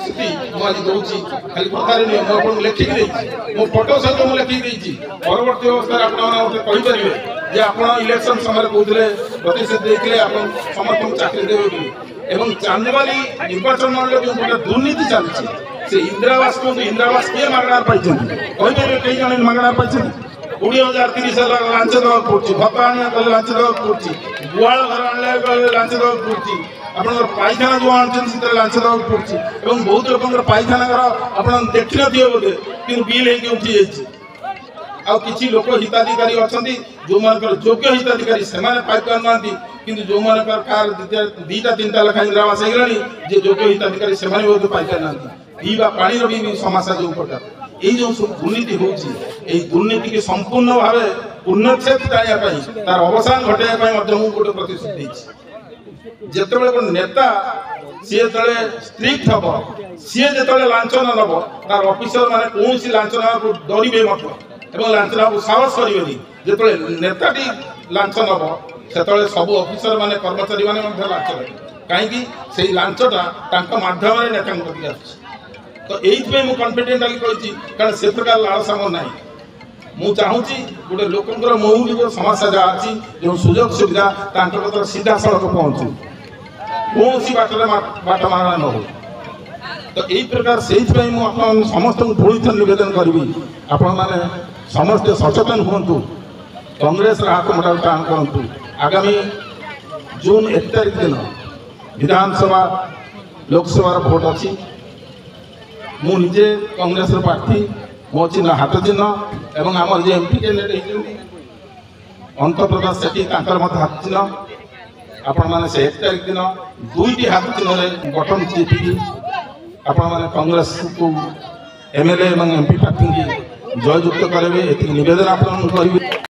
ପ୍ରତିश्रुति मुझे दूसरी खाली कथार नहीं मुझे लिखिकी मो फोटो सहित मुझे लिखिकी परवर्त अवस्था आपरे जे आप इलेक्शन समय कहते प्रतिश्रुति देते समस्त चाकरी देवे एवं चांदबाली निर्वाचन मंडल जो गोटे दुर्नीति चलती से इंदिरावास को इंदिरावास किए मागणार पाई कहीपर कई जन मागणार पाई 20,000 30,000 लांच देवा पड़े भत्ता आने लांच देवा पड़े गुआल घर आने लांच देवा पड़े आपंकर पायखाना जो आने लांच देवा पड़े और बहुत लोक पायखाना घर आप देखी थे बोधे कि बिल हो उठी जाइए आउ किसी लोक हिताधिकारी अच्छा जो मान योग्य हिताधिकारी से पाई ना कि जो कार 2टा 3टा लेखा इंदिरावास होगा जे योग्य हिताधिकारी से पाई ना पीवा पानी भी समस्या जो प्रकार ये जो सब दुर्नीति होती दुर्नीति की संपूर्ण भाव पूर्णच्छेद करने तार अवसान घटाइवाई गोटे प्रतिश्रुति जिते नेता सी जो स्ट्रिक्ट हम सी जो लांच नब तार ऑफिसर माने कौन लांच ना डरवे लांच ना साहस करेंगे जो नेताटी लांच नब से सब ऑफिसर माने कर्मचारी माने लांच कहीं से लांचटा माध्यम नेता आस तो ये कन्फिडेंटली कही कारण से प्रकार लालसा मोर ना मुझे चाहूँगी गोटे लोकंर मौलिक समस्या जहाँ अच्छी जो सुजोग सुविधा सीधा सड़क पहुँचू कौन सी बाट मारा न हो तो यही प्रकार से समस्त पुणी थे नवेदन करी आपण मैंने समस्ते सचेतन हूँ कांग्रेस हाथ मोटा टाण करूँ आगामी जून 1 तारिख दिन विधानसभा लोकसभा भोट अच्छी मु निजे कांग्रेस प्रार्थी मो चिन्ह हाथ चिन्ह एवं आमर जो एमपी कैंडिडेट अंत प्रकाश सेठी हाथ चिन्ह आपण मैंने से 1 तारिख दिन 2टी हाथ चिन्ह बटन चिपिकी आपण मैंने कांग्रेस को एमएलए एवं एमपी प्रार्थी की जययुक्त करेंगे ये निवेदन आप करेंगे।